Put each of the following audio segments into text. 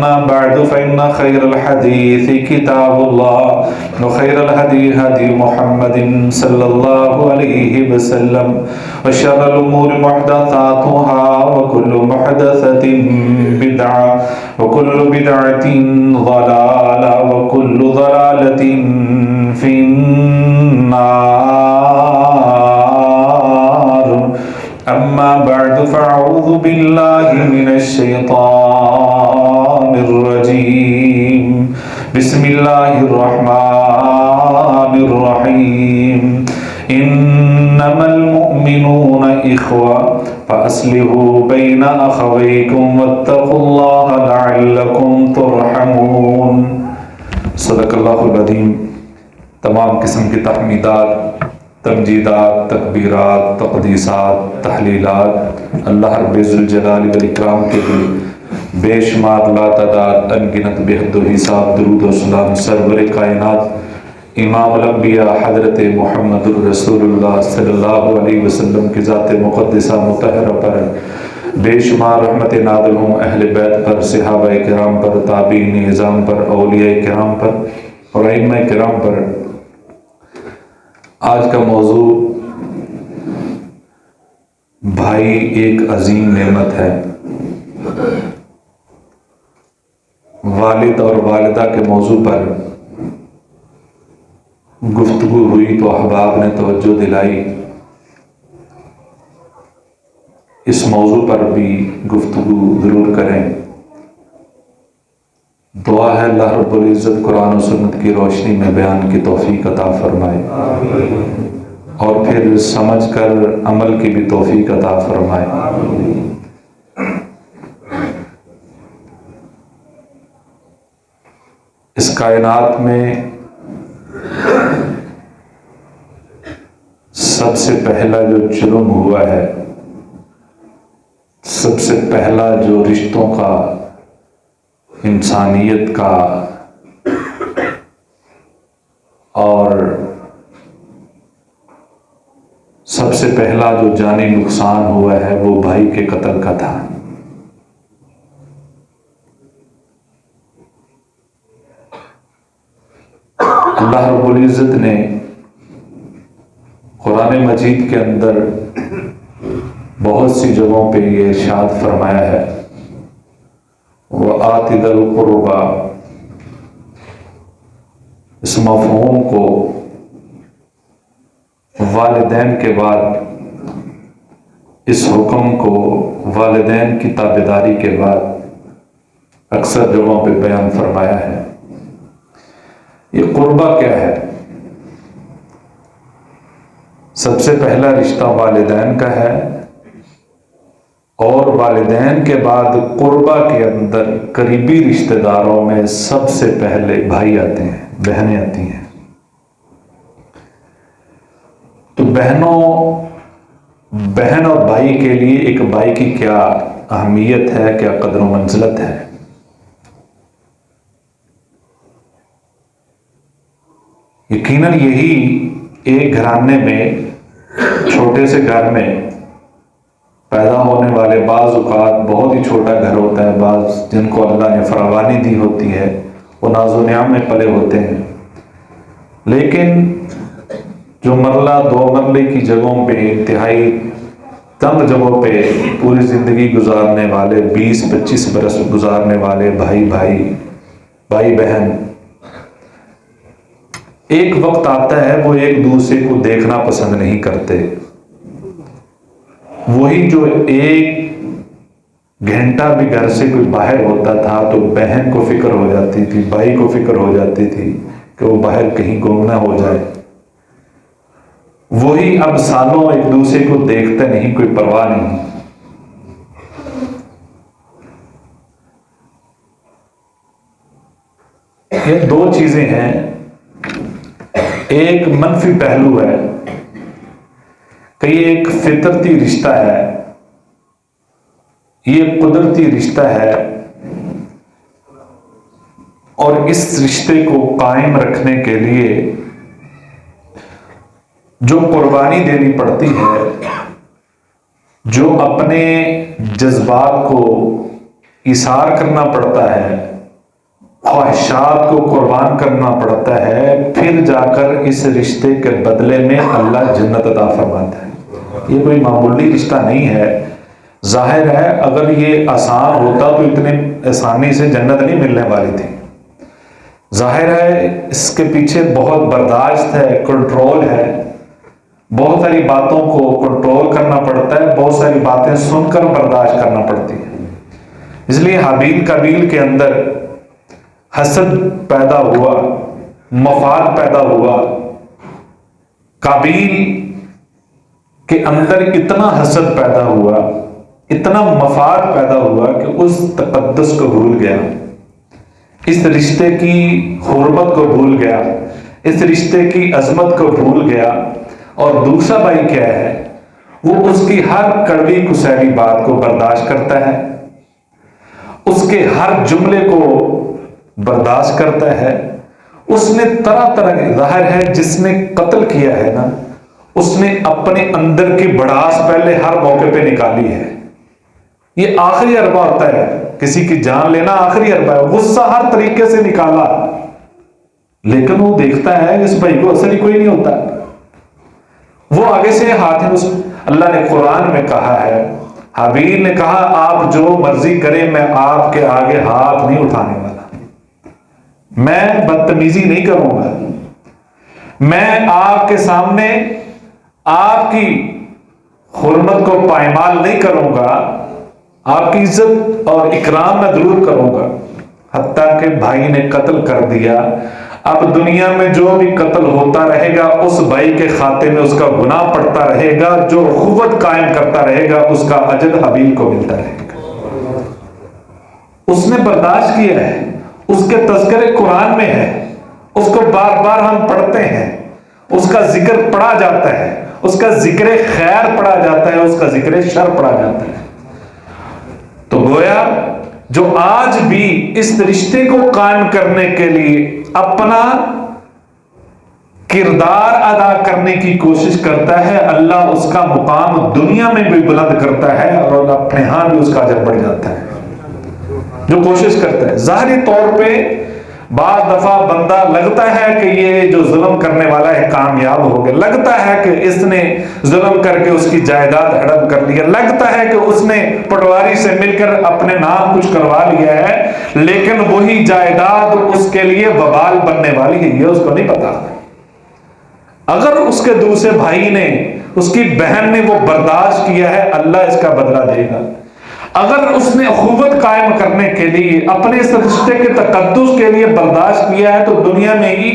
أما بعد فإن خير الحديث كتاب الله وخير الهدي هدي محمد صلى الله عليه وسلم وشر الأمور محدثاتها وكل محدثة بدعة وكل بدعة ضلالة وكل ضلالة في النار. أما بعد فأعوذ بالله من الشيطان الرجيم. بسم الله الرحمن الرحيم. إنما المؤمنون إخوة فأصلحوا بين أخويكم واتقوا الله لعلكم ترحمون. صدق اللہ العظیم. تمام قسم کی تحمیدات، تمجیدات، تکبیرات، تقدیسات، تحلیلات اللہ رب ذوالجلال والاکرام کے لیے بے شمار لاتعداد انگنت بے حد و حساب درود و سلام سرور کائنات امام الانبیاء حضرت محمد الرسول اللہ صلی اللہ علیہ وسلم کی ذات مقدسہ مطہرہ پر بے شمار رحمت نازل ہوں اہل بیت پر، صحابہ کرام پر، تابعین اعظام پر، اولیاء کرام پر اور ائمہ کرام پر. آج کا موضوع بھائی ایک عظیم نعمت ہے. والد اور والدہ کے موضوع پر گفتگو ہوئی تو احباب نے توجہ دلائی. اس موضوع پر بھی گفتگو ضرور کریں. دعا ہے اللہ رب العزت قرآن و سنت کی روشنی میں بیان کی توفیق عطا فرمائے اور پھر سمجھ کر عمل کی بھی توفیق عطا فرمائے. اس کائنات میں سب سے پہلا جو جرم ہوا ہے، سب سے پہلا جو رشتوں کا، انسانیت کا اور سب سے پہلا جو جانی نقصان ہوا ہے وہ بھائی کے قتل کا تھا. اللہ رب العزت نے قرآن مجید کے اندر بہت سی جگہوں پہ یہ ارشاد فرمایا ہے وَآتِ ذَا الْقُرْبَى. اس مفہوم کو والدین کے بعد، اس حکم کو والدین کی تابعداری کے بعد اکثر جگہوں پہ بیان فرمایا ہے. یہ قربہ کیا ہے؟ سب سے پہلا رشتہ والدین کا ہے اور والدین کے بعد قربہ کے اندر قریبی رشتہ داروں میں سب سے پہلے بھائی آتے ہیں، بہنیں آتی ہیں. تو بہن اور بھائی کے لیے ایک بھائی کی کیا اہمیت ہے، کیا قدر و منزلت ہے. یقیناً یہی ایک گھرانے میں، چھوٹے سے گھر میں پیدا ہونے والے، بعض اوقات بہت ہی چھوٹا گھر ہوتا ہے، بعض جن کو اللہ نے فراوانی دی ہوتی ہے وہ ناز و نعم میں پلے ہوتے ہیں، لیکن جو مرلہ دو مرلے کی جگہوں پہ، انتہائی تنگ جگہوں پہ پوری زندگی گزارنے والے، 20-25 برس گزارنے والے بھائی بہن، ایک وقت آتا ہے وہ ایک دوسرے کو دیکھنا پسند نہیں کرتے. وہی جو ایک گھنٹہ بھی گھر سے کوئی باہر ہوتا تھا تو بہن کو فکر ہو جاتی تھی، بھائی کو فکر ہو جاتی تھی کہ وہ باہر کہیں گم نہ ہو جائے. وہی اب سالوں ایک دوسرے کو دیکھتے نہیں، کوئی پرواہ نہیں. یہ دو چیزیں ہیں. ایک منفی پہلو ہے کہ یہ ایک فطرتی رشتہ ہے، یہ قدرتی رشتہ ہے، اور اس رشتے کو قائم رکھنے کے لیے جو قربانی دینی پڑتی ہے، جو اپنے جذبات کو ایثار کرنا پڑتا ہے، خواہشات کو قربان کرنا پڑتا ہے، پھر جا کر اس رشتے کے بدلے میں اللہ جنت عطا فرماتا ہے۔ یہ کوئی معمولی رشتہ نہیں ہے۔ ظاہر ہے اگر یہ آسان ہوتا تو اتنے آسانی سے جنت نہیں ملنے والی تھی۔ ظاہر ہے اس کے پیچھے بہت برداشت ہے، کنٹرول ہے، بہت ساری باتوں کو کنٹرول کرنا پڑتا ہے، بہت ساری باتیں سن کر برداشت کرنا پڑتی ہے۔ اس لیے حابیل قابیل کے اندر حسد پیدا ہوا، مفاد پیدا ہوا۔ قابیل کے اندر اتنا حسد پیدا ہوا، اتنا مفاد پیدا ہوا کہ اس تقدس کو بھول گیا، اس رشتے کی حرمت کو بھول گیا، اس رشتے کی عظمت کو بھول گیا۔ اور دوسرا بھائی کیا ہے، وہ اس کی ہر کڑوی کسیلی بات کو برداشت کرتا ہے، اس کے ہر جملے کو برداشت کرتا ہے۔ اس نے طرح طرح کے، ظاہر ہے جس نے قتل کیا ہے نا، اس نے اپنے اندر کی بڑاس پہلے ہر موقع پہ نکالی ہے۔ یہ آخری اربہ ہوتا ہے، کسی کی جان لینا آخری اربہ ہے، غصہ ہر طریقے سے نکالا، لیکن وہ دیکھتا ہے اس بھائی کو اثر ہی کوئی نہیں ہوتا، وہ آگے سے ہاتھ ہے۔ اللہ نے قرآن میں کہا ہے، حابیل نے کہا آپ جو مرضی کریں میں آپ کے آگے ہاتھ نہیں اٹھانے والا، میں بدتمیزی نہیں کروں گا، میں آپ کے سامنے آپ کی حرمت کو پائمال نہیں کروں گا، آپ کی عزت اور اکرام میں ضرور کروں گا۔ حتیٰ کہ بھائی نے قتل کر دیا، اب دنیا میں جو بھی قتل ہوتا رہے گا اس بھائی کے کھاتے میں اس کا گناہ پڑتا رہے گا، جو اخوت قائم کرتا رہے گا اس کا اجر حابیل کو ملتا رہے گا۔ اس نے برداشت کیا ہے، اس کے تذکرے قرآن میں ہے، اس کو بار بار ہم پڑھتے ہیں، اس کا ذکر پڑھا جاتا ہے، اس کا ذکر خیر پڑھا جاتا ہے، اس کا ذکر شر پڑھا جاتا ہے۔ تو گویا جو آج بھی اس رشتے کو قائم کرنے کے لیے اپنا کردار ادا کرنے کی کوشش کرتا ہے، اللہ اس کا مقام دنیا میں بھی بلند کرتا ہے اور اپنے ہاں بھی اس کا اجر بڑھ جاتا ہے جو کوشش کرتا ہے۔ ظاہری طور پہ بعض دفعہ بندہ لگتا ہے کہ یہ جو ظلم کرنے والا ہے کامیاب ہو گیا، لگتا ہے کہ اس نے ظلم کر کے اس کی جائیداد ہڑپ کر لیا، لگتا ہے کہ اس نے پٹواری سے مل کر اپنے نام کچھ کروا لیا ہے، لیکن وہی جائیداد اس کے لیے وبال بننے والی ہے، یہ اس کو نہیں پتا۔ اگر اس کے دوسرے بھائی نے، اس کی بہن نے وہ برداشت کیا ہے، اللہ اس کا بدلہ دے گا۔ اگر اس نے اخوت قائم کرنے کے لیے، اپنے اس رشتے کے تقدس کے لیے برداشت کیا ہے، تو دنیا میں ہی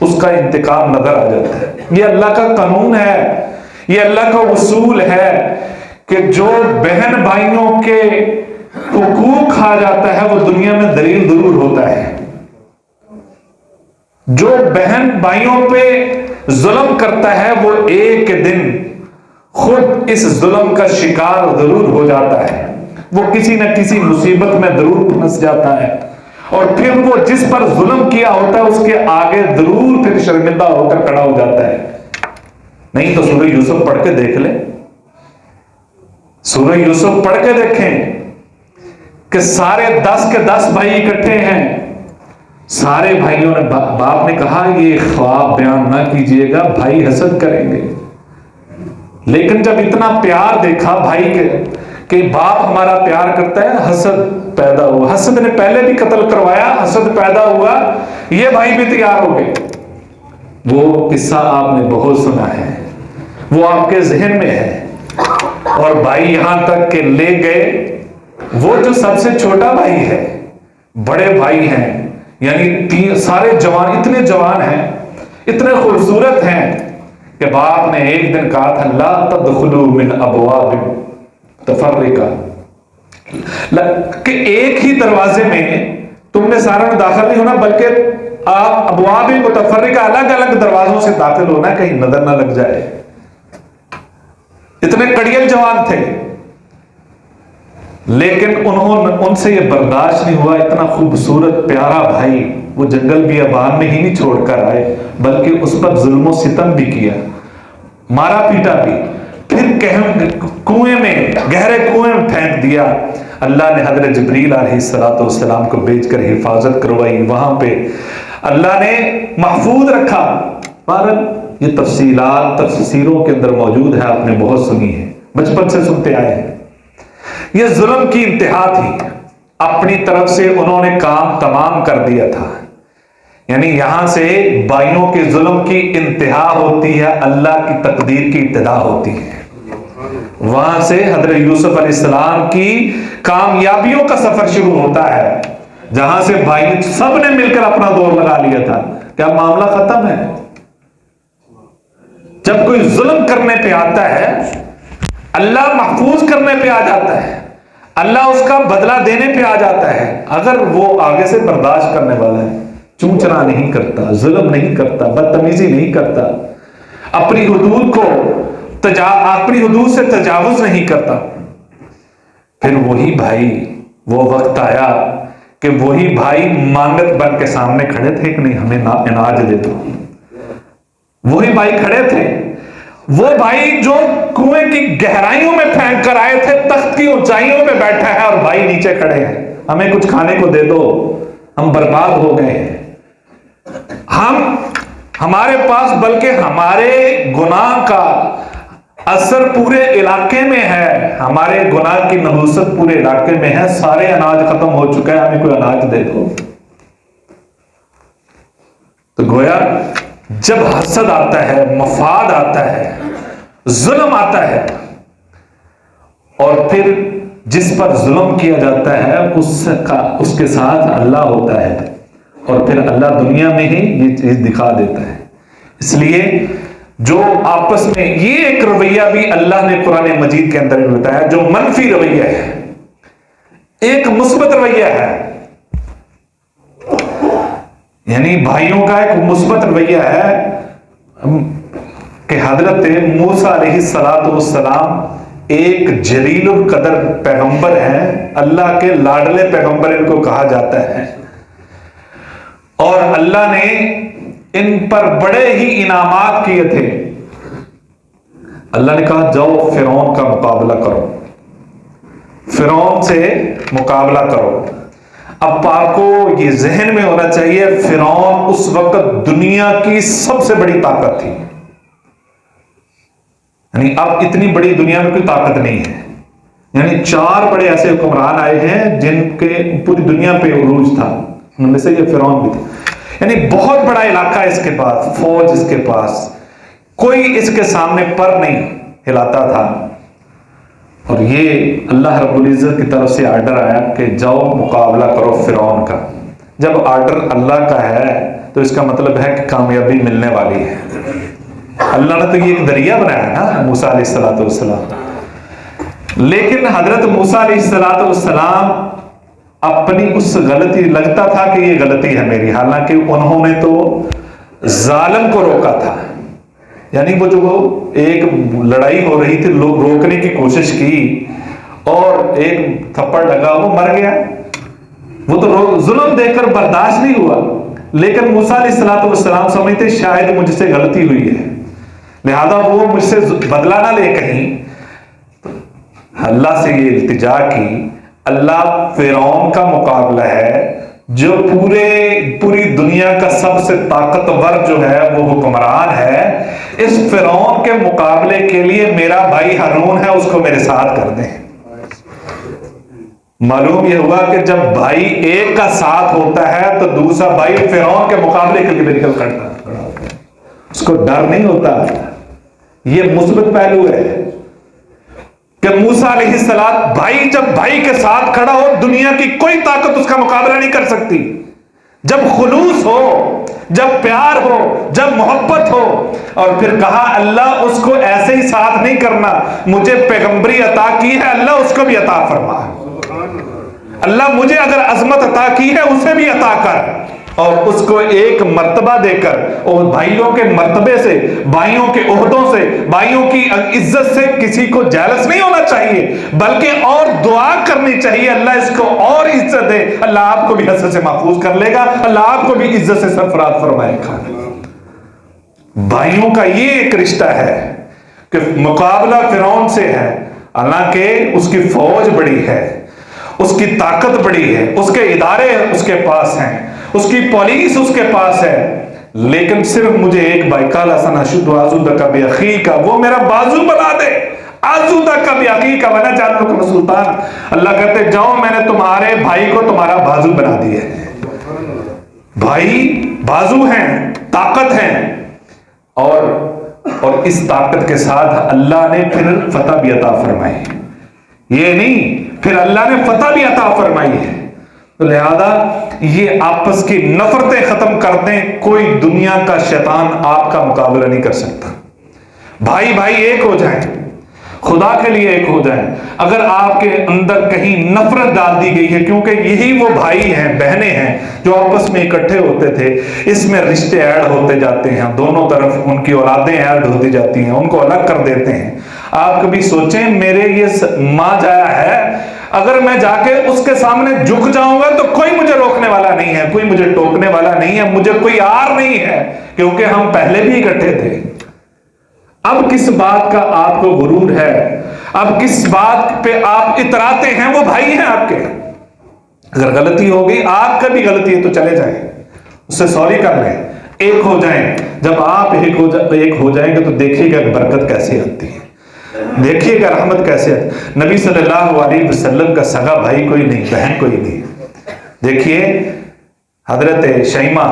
اس کا انتقام نظر آ جاتا ہے۔ یہ اللہ کا قانون ہے، یہ اللہ کا اصول ہے کہ جو بہن بھائیوں کے حقوق کھا جاتا ہے وہ دنیا میں دلیل ضرور ہوتا ہے، جو بہن بھائیوں پہ ظلم کرتا ہے وہ ایک دن خود اس ظلم کا شکار ضرور ہو جاتا ہے، وہ کسی نہ کسی مصیبت میں ضرور پھنس جاتا ہے، اور پھر وہ جس پر ظلم کیا ہوتا ہے اس کے آگے ضرور پھر شرمندہ ہو کر کھڑا ہو جاتا ہے۔ نہیں تو سورہ یوسف پڑھ کے دیکھ لیں، سورہ یوسف پڑھ کے دیکھیں کہ سارے 10 کے 10 بھائی اکٹھے ہیں، سارے بھائیوں نے، باپ نے کہا یہ خواب بیان نہ کیجئے گا، بھائی حسد کریں گے، لیکن جب اتنا پیار دیکھا بھائی کے کہ باپ ہمارا پیار کرتا ہے، حسد پیدا ہوا۔ حسد نے پہلے بھی قتل کروایا، حسد پیدا ہوا، یہ بھائی بھی تیار ہو گئے۔ وہ قصہ آپ نے بہت سنا ہے، وہ آپ کے ذہن میں ہے، اور بھائی یہاں تک کہ لے گئے، وہ جو سب سے چھوٹا بھائی ہے، بڑے بھائی ہیں، یعنی سارے جوان، اتنے جوان ہیں، اتنے خوبصورت ہیں کہ باپ نے ایک دن کہا تھا لا تدخلوا من ابواب متفرقہ، کہ ایک ہی دروازے میں تم نے سارا میں داخل نہیں ہونا، بلکہ آپ ابواب متفرقہ، الگ الگ دروازوں سے داخل ہونا، کہیں نظر نہ لگ جائے۔ اتنے کڑیل جوان تھے، لیکن ان سے یہ برداشت نہیں ہوا، اتنا خوبصورت پیارا بھائی وہ جنگل بیابان میں ہی نہیں چھوڑ کر آئے، بلکہ اس پر ظلم و ستم بھی کیا، مارا پیٹا بھی، پھر کنویں میں، گہرے کنویں میں پھینک دیا۔ اللہ نے حضرت جبریل علیہ السلام کو بھیج کر حفاظت کروائی، وہاں پہ اللہ نے محفوظ رکھا۔ بہرحال یہ تفصیلات تفسیروں کے اندر موجود ہے، آپ نے بہت سنی ہے، بچپن سے سنتے آئے ہیں۔ یہ ظلم کی انتہا تھی، اپنی طرف سے انہوں نے کام تمام کر دیا تھا۔ یعنی یہاں سے بھائیوں کے ظلم کی انتہا ہوتی ہے، اللہ کی تقدیر کی ابتدا ہوتی ہے۔ وہاں سے حضرت یوسف علیہ السلام کی کامیابیوں کا سفر شروع ہوتا ہے، جہاں سے بھائی سب نے مل کر اپنا دور لگا لیا تھا کہ اب معاملہ ختم ہے۔ جب کوئی ظلم کرنے پہ آتا ہے، اللہ محفوظ کرنے پہ آ جاتا ہے، اللہ اس کا بدلہ دینے پہ آ جاتا ہے، اگر وہ آگے سے برداشت کرنے والا ہے، چونچنا نہیں کرتا، ظلم نہیں کرتا، بدتمیزی نہیں کرتا، اپنی حدود کو اپنی حدود سے تجاوز نہیں کرتا، پھر وہی بھائی، وہ وقت آیا کہ وہی بھائی مانگت بن کے سامنے کھڑے تھے کہ نہیں ہمیں اناج دے دو۔ وہی بھائی کھڑے تھے، وہ بھائی جو کنویں کی گہرائیوں میں پھینک کر آئے تھے، تخت کی اونچائیوں پہ بیٹھا ہے اور بھائی نیچے کھڑے ہیں، ہمیں کچھ کھانے کو دے دو، ہم برباد ہو گئے ہیں۔ ہمارے پاس بلکہ ہمارے گناہ کا اثر پورے علاقے میں ہے، ہمارے گناہ کی نحوست پورے علاقے میں ہے، سارے اناج ختم ہو چکا ہے، ہمیں کوئی اناج دے دو۔ تو گویا جب حسد آتا ہے، مفاد آتا ہے، ظلم آتا ہے، اور پھر جس پر ظلم کیا جاتا ہے اس کے ساتھ اللہ ہوتا ہے، اور پھر اللہ دنیا میں ہی یہ چیز دکھا دیتا ہے۔ اس لیے جو آپس میں یہ ایک رویہ بھی اللہ نے قرآن مجید کے اندر بتایا، جو منفی رویہ ہے، ایک مثبت رویہ ہے، یعنی بھائیوں کا ایک مثبت رویہ ہے کہ حضرت موسیٰ علیہ السلام ایک جلیل القدر پیغمبر ہیں، اللہ کے لاڈلے پیغمبر ان کو کہا جاتا ہے، اور اللہ نے ان پر بڑے ہی انعامات کیے تھے۔ اللہ نے کہا جاؤ فرعون کا مقابلہ کرو، فرعون سے مقابلہ کرو۔ اب آپ کو یہ ذہن میں ہونا چاہیے، فرعون اس وقت دنیا کی سب سے بڑی طاقت تھی، یعنی اب اتنی بڑی دنیا میں کوئی طاقت نہیں ہے، یعنی 4 بڑے ایسے حکمران آئے ہیں جن کے پوری دنیا پہ عروج تھا، ان میں سے یہ فرعون بھی تھا، یعنی بہت بڑا علاقہ اس کے پاس، فوج اس کے پاس، کوئی اس کے سامنے پر نہیں ہلاتا تھا۔ اور یہ اللہ رب العزت کی طرف سے آرڈر آیا کہ جاؤ مقابلہ کرو فرعون کا۔ جب آرڈر اللہ کا ہے تو اس کا مطلب ہے کہ کامیابی ملنے والی ہے۔ اللہ نے تو یہ ایک دریا بنایا نا موسیٰ علیہ السلام، لیکن حضرت موسیٰ علیہ السلام اپنی اس غلطی، لگتا تھا کہ یہ غلطی ہے میری، حالانکہ انہوں نے تو ظالم کو روکا تھا، یعنی وہ جو ایک لڑائی ہو رہی تھی، لوگ روکنے کی کوشش کی اور ایک تھپڑ لگا، وہ مر گیا، وہ تو ظلم دیکھ کر برداشت نہیں ہوا، لیکن موسیٰ علیہ السلام سمجھتے شاید مجھ سے غلطی ہوئی ہے، لہذا وہ مجھ سے بدلہ نہ لے کہیں، اللہ سے یہ التجا کی۔ اللہ فرعون کا مقابلہ ہے جو پوری دنیا کا سب سے طاقتور جو ہے وہ حکمران ہے، اس فرعون کے مقابلے کے لیے میرا بھائی ہارون ہے، اس کو میرے ساتھ کر دیں۔ معلوم یہ ہوا کہ جب بھائی ایک کا ساتھ ہوتا ہے تو دوسرا بھائی فرعون کے مقابلے کے لیے نکل کھڑا ہوتا ہے، اس کو ڈر نہیں ہوتا۔ یہ مثبت پہلو ہے کہ موسیٰ علیہ السلام بھائی جب بھائی کے ساتھ کھڑا ہو، دنیا کی کوئی طاقت اس کا مقابلہ نہیں کر سکتی۔ جب خلوص ہو، جب پیار ہو، جب محبت ہو، اور پھر کہا اللہ اس کو ایسے ہی ساتھ نہیں کرنا، مجھے پیغمبری عطا کی ہے، اللہ اس کو بھی عطا فرما، اللہ مجھے اگر عظمت عطا کی ہے اسے بھی عطا کر، اور اس کو ایک مرتبہ دے کر، اور بھائیوں کے مرتبے سے، بھائیوں کے عہدوں سے، بھائیوں کی عزت سے کسی کو جیلس نہیں ہونا چاہیے، بلکہ اور دعا کرنی چاہیے اللہ اس کو اور عزت دے، اللہ آپ کو بھی حسد سے محفوظ کر لے گا، اللہ آپ کو بھی عزت سے سرفراز فرمائے گا۔ بھائیوں کا یہ ایک رشتہ ہے کہ مقابلہ فرعون سے ہے، حالانکہ اس کی فوج بڑی ہے، اس کی طاقت بڑی ہے، اس کے ادارے اس کے پاس ہیں، اس کی پولیس اس کے پاس ہے، لیکن صرف مجھے ایک بھائی کالا سنا شد آزودہ کا بیخی کا، وہ میرا بازو بنا دے، آزودہ کا بیخی کا ونا جانو کا سلطان۔ اللہ کہتے جاؤ میں نے تمہارے بھائی کو تمہارا بازو بنا دیا ہے۔ بھائی بازو ہیں، طاقت ہیں، اور اس طاقت کے ساتھ اللہ نے پھر فتح بھی عطا فرمائی، یہ نہیں پھر اللہ نے فتح بھی عطا فرمائی ہے۔ تو لہذا یہ آپس کی نفرتیں ختم کر دیں، کوئی دنیا کا شیطان آپ کا مقابلہ نہیں کر سکتا۔ بھائی بھائی ایک ہو جائیں، خدا کے لیے ایک ہو جائیں۔ اگر آپ کے اندر کہیں نفرت ڈال دی گئی ہے، کیونکہ یہی وہ بھائی ہیں بہنیں ہیں جو آپس میں اکٹھے ہوتے تھے، اس میں رشتے ایڈ ہوتے جاتے ہیں، دونوں طرف ان کی اولادیں ایڈ ہوتی جاتی ہیں، ان کو الگ کر دیتے ہیں۔ آپ کبھی سوچیں میرے یہ ماں جایا ہے، اگر میں جا کے اس کے سامنے جھک جاؤں گا تو کوئی مجھے روکنے والا نہیں ہے، کوئی مجھے ٹوکنے والا نہیں ہے، مجھے کوئی آر نہیں ہے، کیونکہ ہم پہلے بھی اکٹھے تھے۔ اب کس بات کا آپ کو غرور ہے؟ اب کس بات پہ آپ اتراتے ہیں؟ وہ بھائی ہیں آپ کے۔ اگر غلطی ہوگی، آپ کا بھی غلطی ہے تو چلے جائیں، اس سے سوری کر لیں، ایک ہو جائیں۔ جب آپ ایک ہو جائیں گے تو دیکھیے گا برکت کیسے آتی ہے، دیکھیے گا رحمت کیسے آتی۔ نبی صلی اللہ علیہ وسلم کا سگا بھائی کوئی نہیں، بہن کوئی نہیں۔ دیکھیے حضرت شیمہ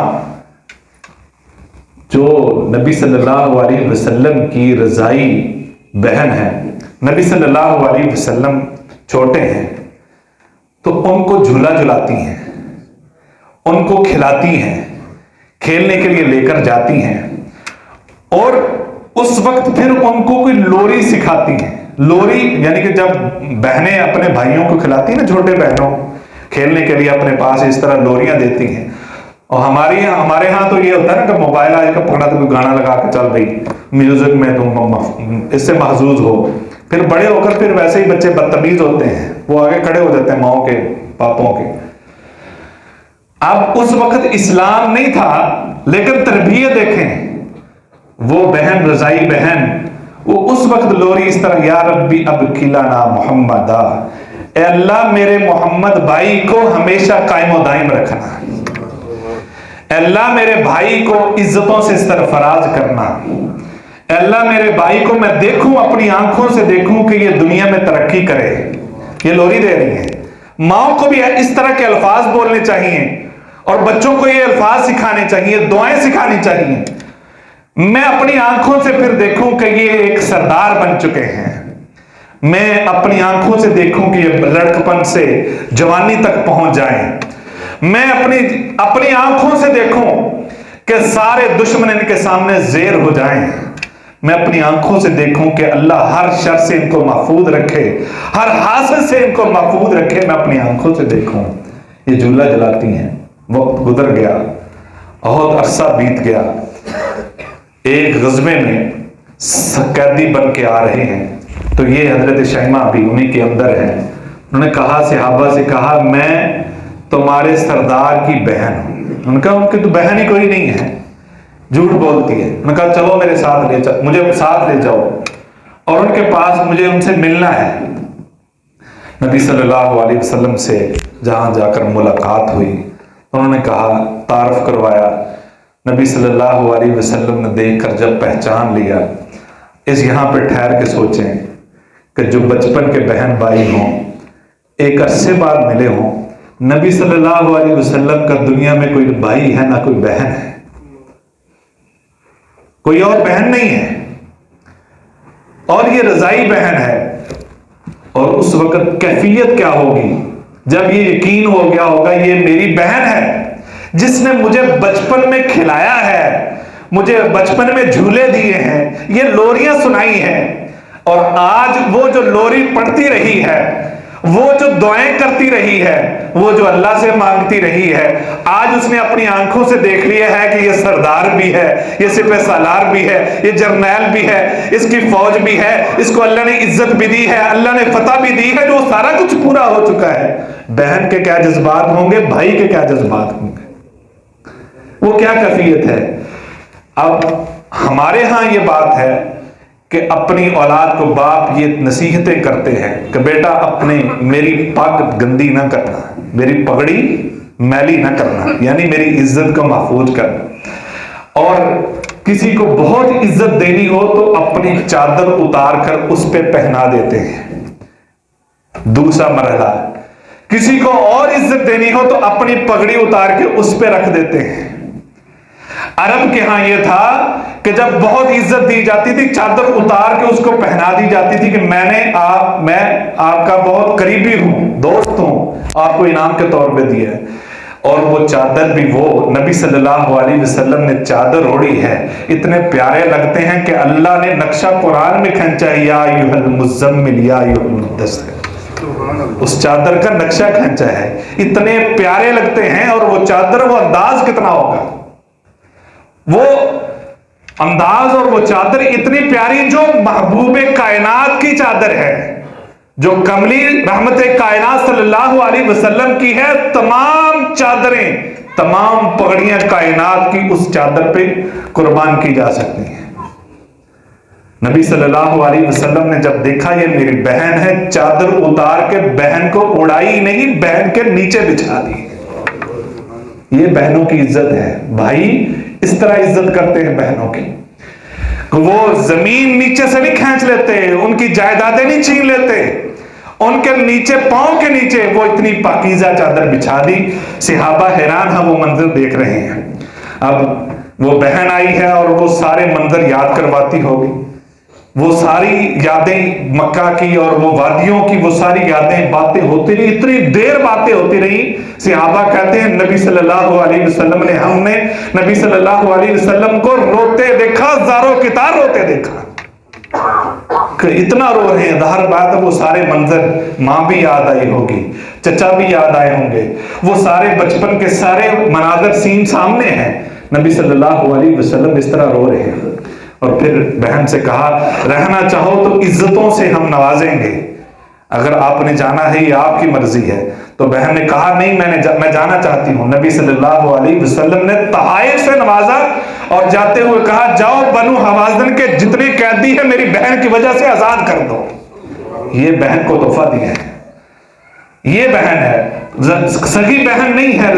جو نبی صلی اللہ علیہ وسلم کی رضائی بہن ہے، نبی صلی اللہ علیہ وسلم چھوٹے ہیں تو ان کو جھولا جھلاتی ہیں، ان کو کھلاتی ہیں، کھیلنے کے لیے لے کر جاتی ہیں، اور اس وقت پھر ان کو کوئی لوری سکھاتی ہیں۔ لوری یعنی کہ جب بہنیں اپنے بھائیوں کو کھلاتی ہیں نا، چھوٹے بہنوں کھیلنے کے لیے اپنے پاس اس طرح لوریاں دیتی ہیں۔ اور ہمارے ہاں تو یہ ہوتا ہے نا کہ موبائل آج کا پکڑا تو کوئی گانا لگا کے چل رہی میوزک میں تم اس سے محظوظ ہو۔ پھر بڑے ہو کر پھر ویسے ہی بچے بدتمیز ہوتے ہیں، وہ آگے کھڑے ہو جاتے ہیں ماؤں کے پاپوں کے۔ اب اس وقت اسلام نہیں تھا، لیکن تربیت دیکھیں، وہ بہن رضائی بہن وہ اس وقت لوری اس طرح، یا ربی اب کھلانا محمدا، اے اللہ میرے محمد بھائی کو ہمیشہ قائم و دائم رکھنا، اے اللہ میرے بھائی کو عزتوں سے سرفراز کرنا، اے اللہ میرے بھائی کو میں دیکھوں، اپنی آنکھوں سے دیکھوں کہ یہ دنیا میں ترقی کرے۔ یہ لوری دے رہی ہے۔ ماؤں کو بھی اس طرح کے الفاظ بولنے چاہیے، اور بچوں کو یہ الفاظ سکھانے چاہیے، دعائیں سکھانی چاہیے۔ میں اپنی آنکھوں سے پھر دیکھوں کہ یہ ایک سردار بن چکے ہیں، میں اپنی آنکھوں سے دیکھوں کہ یہ لڑکپن سے جوانی تک پہنچ جائیں، میں اپنی آنکھوں سے دیکھوں کہ سارے دشمن ان کے سامنے زیر ہو جائیں، میں اپنی آنکھوں سے دیکھوں کہ اللہ ہر شر سے ان کو محفوظ رکھے، ہر حاسد سے ان کو محفوظ رکھے، میں اپنی آنکھوں سے دیکھوں۔ یہ جھولا جلاتی ہیں۔ وقت گزر گیا، بہت عرصہ بیت گیا، ایک غزوے میں قیدی بن کے آ رہے ہیں، تو یہ حضرت شیمہ بھی انہی کے اندر ہے۔ انہوں نے کہا، صحابہ سے کہا، میں تمہارے سردار کی بہن ہوں۔ انہوں نے کہا ان کی تو بہن ہی کوئی نہیں ہے، جھوٹ بولتی ہے۔ انہوں نے کہا چلو میرے ساتھ مجھے ساتھ لے جاؤ، اور ان کے پاس مجھے ان سے ملنا ہے۔ نبی صلی اللہ علیہ وسلم سے جہاں جا کر ملاقات ہوئی، انہوں نے کہا، تعارف کروایا۔ نبی صلی اللہ علیہ وسلم نے دیکھ کر جب پہچان لیا، اس یہاں پہ ٹھہر کے سوچیں کہ جو بچپن کے بہن بھائی ہوں، ایک عرصے بعد ملے ہوں، نبی صلی اللہ علیہ وسلم کا دنیا میں کوئی بھائی ہے نہ کوئی بہن ہے، کوئی اور بہن نہیں ہے، اور یہ رضائی بہن ہے۔ اور اس وقت کیفیت کیا ہوگی جب یہ یقین ہو گیا ہوگا یہ میری بہن ہے جس نے مجھے بچپن میں کھلایا ہے، مجھے بچپن میں جھولے دیے ہیں، یہ لوریاں سنائی ہیں، اور آج وہ جو لوری پڑھتی رہی ہے، وہ جو دعائیں کرتی رہی ہے، وہ جو اللہ سے مانگتی رہی ہے، آج اس نے اپنی آنکھوں سے دیکھ لیا ہے کہ یہ سردار بھی ہے، یہ سپہ سالار بھی ہے، یہ جرنیل بھی ہے، اس کی فوج بھی ہے، اس کو اللہ نے عزت بھی دی ہے، اللہ نے فتح بھی دی ہے، جو سارا کچھ پورا ہو چکا ہے۔ بہن کے کیا جذبات ہوں گے، بھائی کے کیا جذبات ہوں گے، وہ کیا کیفیت ہے۔ اب ہمارے ہاں یہ بات ہے کہ اپنی اولاد کو باپ یہ نصیحتیں کرتے ہیں کہ بیٹا اپنے میری پگ گندی نہ کرنا، میری پگڑی میلی نہ کرنا، یعنی میری عزت کو محفوظ کرنا۔ اور کسی کو بہت عزت دینی ہو تو اپنی چادر اتار کر اس پہ پہنا دیتے ہیں۔ دوسرا مرحلہ، کسی کو اور عزت دینی ہو تو اپنی پگڑی اتار کے اس پہ رکھ دیتے ہیں۔ عرب کے ہاں یہ تھا کہ جب بہت عزت دی جاتی تھی چادر اتار کے اس کو پہنا دی جاتی تھی کہ میں آپ کا بہت قریبی ہوں، دوست ہوں، آپ کو انعام کے طور پہ دیا ہے۔ اور وہ چادر بھی وہ نبی صلی اللہ علیہ وسلم نے چادر اوڑی ہے، اتنے پیارے لگتے ہیں کہ اللہ نے نقشہ قرآن میں کھینچا ہے، یا ایھا المزمل یا ایھا المدثر، اس چادر کا نقشہ کھینچا ہے، اتنے پیارے لگتے ہیں۔ اور وہ چادر، وہ انداز کتنا ہوگا، وہ انداز اور وہ چادر اتنی پیاری جو محبوب کائنات کی چادر ہے، جو کملی رحمت کائنات صلی اللہ علیہ وسلم کی ہے۔ تمام چادریں، تمام پگڑیاں کائنات کی اس چادر پہ قربان کی جا سکتی ہیں۔ نبی صلی اللہ علیہ وسلم نے جب دیکھا یہ میری بہن ہے، چادر اتار کے بہن کو اڑائی نہیں، بہن کے نیچے بچھا دی۔ یہ بہنوں کی عزت ہے، بھائی اس طرح عزت کرتے ہیں بہنوں کی۔ وہ زمین نیچے سے نہیں کھینچ لیتے، ان کی جائیدادیں نہیں چھین لیتے، ان کے نیچے پاؤں کے نیچے وہ اتنی پاکیزہ چادر بچھا دی۔ صحابہ حیران ہیں، وہ منظر دیکھ رہے ہیں۔ اب وہ بہن آئی ہے اور وہ سارے منظر یاد کرواتی ہوگی، وہ ساری یادیں مکہ کی اور وہ وادیوں کی، وہ ساری یادیں، باتیں ہوتی رہی، اتنی دیر باتیں ہوتی رہی۔ صحابہ کہتے ہیں نبی صلی اللہ علیہ وسلم نے، ہم نے نبی صلی اللہ علیہ وسلم کو روتے دیکھا، زاروں کتار روتے دیکھا، کہ اتنا رو رہے ہیں۔ ظاہر بات ہے وہ سارے منظر، ماں بھی یاد آئی ہوگی، چچا بھی یاد آئے ہوں گے، وہ سارے بچپن کے سارے مناظر سین سامنے ہیں۔ نبی صلی اللہ علیہ وسلم اس طرح رو رہے ہیں۔ اور پھر بہن سے کہا رہنا چاہو تو عزتوں سے ہم نوازیں گے، اگر آپ نے جانا ہے یہ آپ کی مرضی ہے۔ تو بہن نے کہا نہیں، میں جانا چاہتی ہوں۔ نبی صلی اللہ علیہ وسلم نے تحائف سے نوازا اور جاتے ہوئے کہا جاؤ بنو حوازن کے جتنے قیدی ہیں میری بہن کی وجہ سے آزاد کر دو۔ یہ بہن کو تحفہ دیا ہے، یہ بہن ہے، سگی بہن نہیں ہے،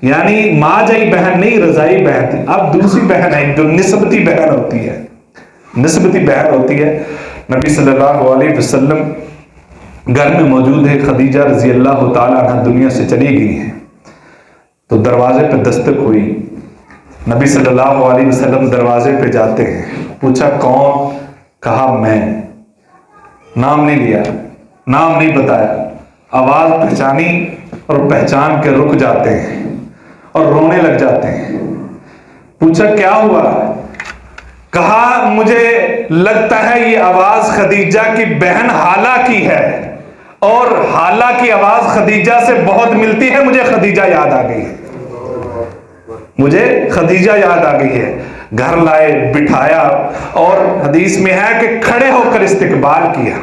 یعنی ماں جائی بہن نہیں، رضائی بہن تھی۔ اب دوسری بہن ہے جو نسبتی بہن ہوتی ہے، نسبتی بہن ہوتی ہے۔ نبی صلی اللہ علیہ وسلم گھر میں موجود ہے، خدیجہ رضی اللہ تعالیٰ عنہ دنیا سے چلی گئی ہیں، تو دروازے پہ دستک ہوئی۔ نبی صلی اللہ علیہ وسلم دروازے پہ جاتے ہیں، پوچھا کون؟ کہا میں۔ نام نہیں لیا، نام نہیں بتایا، آواز پہچانی اور پہچان کے رک جاتے ہیں اور رونے لگ جاتے ہیں۔ پوچھا کیا ہوا؟ کہا مجھے لگتا ہے یہ آواز خدیجہ کی بہن حالہ کی ہے، اور حالہ کی آواز خدیجہ سے بہت ملتی ہے، مجھے خدیجہ یاد آ گئی ہے، مجھے خدیجہ یاد آ گئی ہے۔ گھر لائے، بٹھایا، اور حدیث میں ہے کہ کھڑے ہو کر استقبال کیا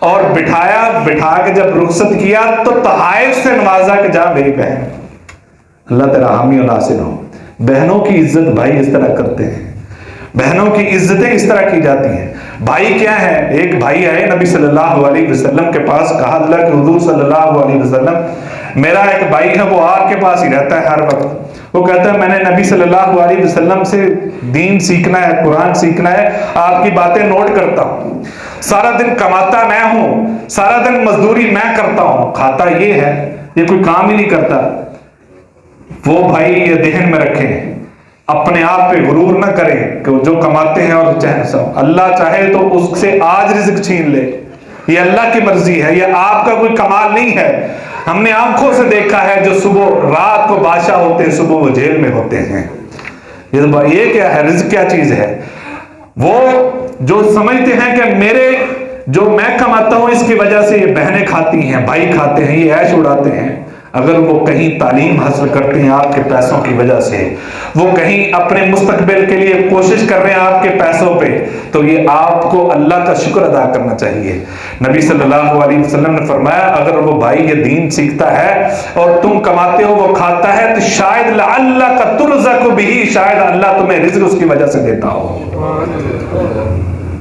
اور بٹھایا، بٹھا کے جب رخصت کیا تو تحائف سے نوازا کہ جا میری بہن، اللہ تیرا حامی و ناصر ہو۔ بہنوں کی عزت بھائی اس طرح کرتے ہیں، بہنوں کی عزتیں اس طرح کی جاتی ہیں۔ بھائی کیا ہے؟ ایک بھائی آئے نبی صلی اللہ علیہ وسلم کے پاس، کہا اللہ کے حضور صلی اللہ علیہ وسلم میرا ایک بھائی ہے، وہ آپ کے پاس ہی رہتا ہے ہر وقت، وہ کہتا ہے میں نے نبی صلی اللہ علیہ وسلم سے دین سیکھنا ہے، قرآن سیکھنا ہے، آپ کی باتیں نوٹ کرتا ہوں، سارا دن کماتا میں ہوں، سارا دن مزدوری میں کرتا ہوں، کھاتا یہ ہے، یہ کوئی کام ہی نہیں کرتا۔ وہ بھائی یہ ذہن میں رکھیں، اپنے آپ پہ غرور نہ کریں کہ جو کماتے ہیں اور اللہ چاہے تو اس سے آج رزق چھین لے، یہ اللہ کی مرضی ہے، یہ آپ کا کوئی کمال نہیں ہے۔ ہم نے آنکھوں سے دیکھا ہے جو صبح رات کو بادشاہ ہوتے ہیں، صبح وہ جیل میں ہوتے ہیں۔ یہ کیا ہے؟ رزق کیا چیز ہے؟ وہ جو سمجھتے ہیں کہ میرے جو میں کماتا ہوں اس کی وجہ سے یہ بہنیں کھاتی ہیں، بھائی کھاتے ہیں، یہ عیش اڑاتے ہیں۔ اگر وہ کہیں تعلیم حاصل کرتے ہیں آپ کے پیسوں کی وجہ سے، وہ کہیں اپنے مستقبل کے لیے کوشش کر رہے ہیں آپ کے پیسوں پہ، تو یہ آپ کو اللہ کا شکر ادا کرنا چاہیے۔ نبی صلی اللہ علیہ وسلم نے فرمایا اگر وہ بھائی یہ دین سیکھتا ہے اور تم کماتے ہو، وہ کھاتا ہے، تو شاید لعلک ترزق بہ، شاید اللہ تمہیں رزق اس کی وجہ سے دیتا ہو۔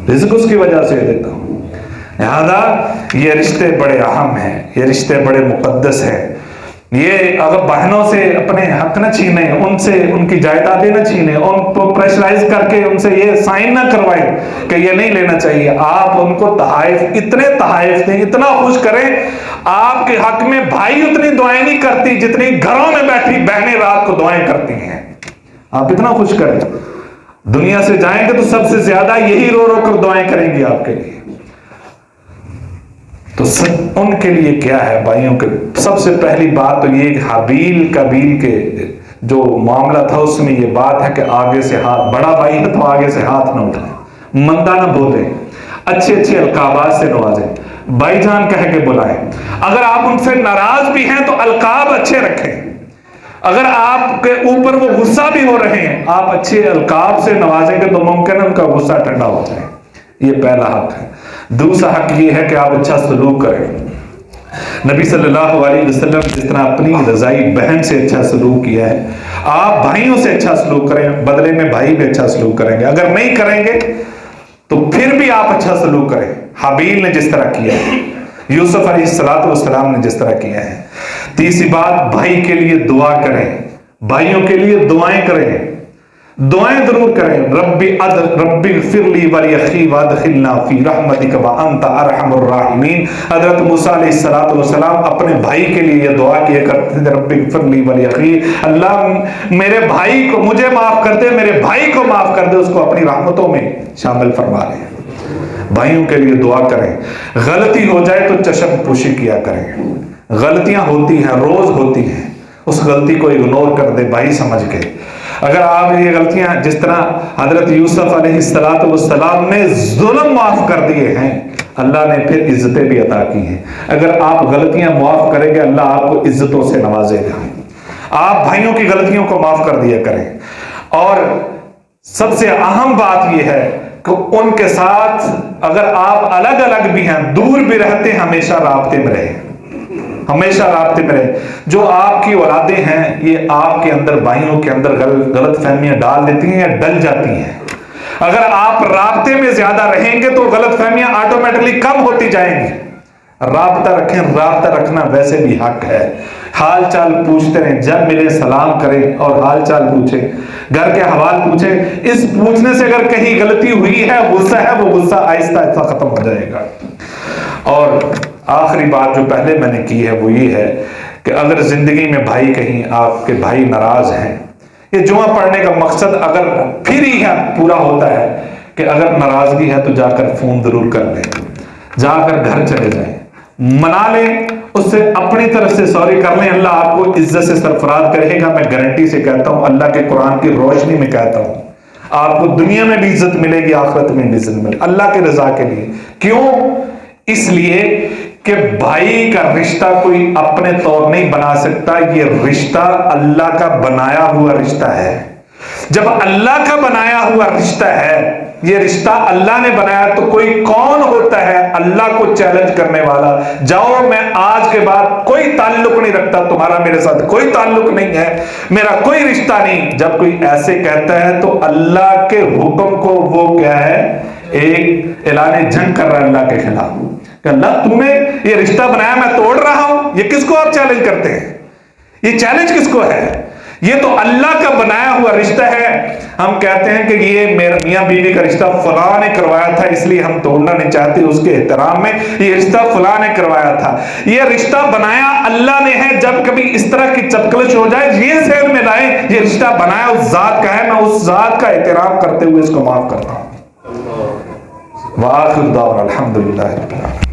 رزق اس کی وجہ سے دیتا ہوں۔ لہذا یہ رشتے بڑے اہم ہیں، یہ رشتے بڑے مقدس ہیں۔ یہ اگر بہنوں سے اپنے حق نہ چھینے، ان سے ان کی جائیدادیں نہ چھینے، ان کو پریشرائز کر کے ان سے یہ سائن نہ کروائیں کہ یہ نہیں لینا چاہیے۔ آپ ان کو تحائف، اتنے تحائف دیں، اتنا خوش کریں۔ آپ کے حق میں بھائی اتنی دعائیں نہیں کرتی جتنی گھروں میں بیٹھی بہنیں رات کو دعائیں کرتی ہیں۔ آپ اتنا خوش کریں، دنیا سے جائیں گے تو سب سے زیادہ یہی رو رو کر دعائیں کریں گی آپ کے لیے۔ تو ان کے لیے کیا ہے بھائیوں کے، سب سے پہلی بات تو یہ کہ حابیل قابیل کے جو معاملہ تھا اس میں یہ بات ہے کہ آگے سے ہاتھ، بڑا بھائی ہے تو آگے سے ہاتھ نہ اٹھائیں، مندہ نہ بولیں، اچھے اچھے القابات سے نوازیں، بھائی جان کہہ کے بلائیں۔ اگر آپ ان سے ناراض بھی ہیں تو القاب اچھے رکھیں۔ اگر آپ کے اوپر وہ غصہ بھی ہو رہے ہیں، آپ اچھے القاب سے نوازیں گے تو ممکن ہے ان کا غصہ ٹھنڈا ہو جائے۔ یہ پہلا حق ہے۔ دوسرا حق یہ ہے کہ آپ اچھا سلوک کریں۔ نبی صلی اللہ علیہ وسلم جس طرح اپنی رضائی بہن سے اچھا سلوک کیا ہے، آپ بھائیوں سے اچھا سلوک کریں، بدلے میں بھائی بھی اچھا سلوک کریں گے۔ اگر نہیں کریں گے تو پھر بھی آپ اچھا سلوک کریں، حابیل نے جس طرح کیا ہے، یوسف علیہ السلام نے جس طرح کیا ہے۔ تیسری بات، بھائی کے لیے دعا کریں، بھائیوں کے لیے دعائیں کریں، دعائیں ضرور کریں۔ ربی اغفر لی ولی اخی وادخلنا فی رحمتک وانت ارحم الراحمین۔ حضرت موسیٰ علیہ السلام اپنے بھائی کے لیے یہ دعا کیا کرتے تھے، ربی اغفر لی ولی اخی، اللہ میرے بھائی کو، مجھے معاف کر دے، میرے بھائی کو معاف کر دے، اس کو اپنی رحمتوں میں شامل فرما لے۔ بھائیوں کے لیے دعا کریں۔ غلطی ہو جائے تو چشم پوشی کیا کریں۔ غلطیاں ہوتی ہیں، روز ہوتی ہیں، اس غلطی کو اگنور کر دے بھائی سمجھ کے۔ اگر آپ یہ غلطیاں، جس طرح حضرت یوسف علیہ السلام نے ظلم معاف کر دیے ہیں، اللہ نے پھر عزتیں بھی عطا کی ہیں۔ اگر آپ غلطیاں معاف کریں گے، اللہ آپ کو عزتوں سے نوازے گا۔ آپ بھائیوں کی غلطیوں کو معاف کر دیا کریں۔ اور سب سے اہم بات یہ ہے کہ ان کے ساتھ اگر آپ الگ الگ بھی ہیں، دور بھی رہتے ہیں، ہمیشہ رابطے میں رہیں، ہمیشہ رابطے میں رہیں۔ جو آپ کی اولادیں ہیں یہ آپ کے اندر، بھائیوں کے اندر غلط فہمیاں ڈال دیتی ہیں یا ڈل جاتی ہیں۔ اگر آپ رابطے میں زیادہ رہیں گے تو غلط فہمیاں آٹومیٹکلی کم ہوتی جائیں گی۔ رابطہ رکھیں، رابطہ رکھنا ویسے بھی حق ہے۔ حال چال پوچھتے رہیں، جب ملے سلام کریں اور حال چال پوچھیں، گھر کے حوال پوچھیں۔ اس پوچھنے سے اگر کہیں غلطی ہوئی ہے، غصہ ہے، وہ غصہ آہستہ آہستہ ختم ہو جائے گا۔ اور آخری بات جو پہلے میں نے کی ہے وہ یہ ہے کہ اگر زندگی میں بھائی، کہیں آپ کے بھائی ناراض ہیں، یہ جمعہ پڑھنے کا مقصد اگر پھر ہی پورا ہوتا ہے کہ اگر ناراضگی ہے تو جا کر فون ضرور کر لیں، جا کر گھر چلے جائیں، منا لیں، اس سے اپنی طرف سے سوری کر لیں۔ اللہ آپ کو عزت سے سرفراز کرے گا، میں گارنٹی سے کہتا ہوں، اللہ کے قرآن کی روشنی میں کہتا ہوں، آپ کو دنیا میں بھی عزت ملے گی، آخرت میں بھی عزت ملے گی، اللہ کے رضا کے لیے۔ کیوں؟ اس لیے کہ بھائی کا رشتہ کوئی اپنے طور نہیں بنا سکتا، یہ رشتہ اللہ کا بنایا ہوا رشتہ ہے۔ جب اللہ کا بنایا ہوا رشتہ ہے، یہ رشتہ اللہ نے بنایا، تو کوئی کون ہوتا ہے اللہ کو چیلنج کرنے والا؟ جاؤ، میں آج کے بعد کوئی تعلق نہیں رکھتا تمہارا، میرے ساتھ کوئی تعلق نہیں ہے، میرا کوئی رشتہ نہیں۔ جب کوئی ایسے کہتا ہے تو اللہ کے حکم کو وہ کیا ہے، ایک اعلان جنگ کر رہا ہے اللہ کے خلاف کہ اللہ تو نے یہ رشتہ بنایا، میں توڑ رہا ہوں۔ یہ کس کو آپ چیلنج کرتے ہیں؟ یہ چیلنج کس کو ہے؟ یہ تو اللہ کا بنایا ہوا رشتہ ہے۔ ہم کہتے ہیں کہ یہ میرا میاں بیوی کا رشتہ فلاں نے کروایا تھا، اس لیے ہم توڑنا نہیں چاہتے، اس کے احترام میں یہ رشتہ فلاں نے کروایا تھا۔ یہ رشتہ بنایا اللہ نے ہے۔ جب کبھی اس طرح کی چپکلش ہو جائے، یہ ذہن میں لائیں، یہ رشتہ بنایا اس ذات کا ہے، میں اس ذات کا احترام کرتے ہوئے اس کو معاف کرتا ہوں۔ وآخر دعوانا الحمدللہ رب العالمین۔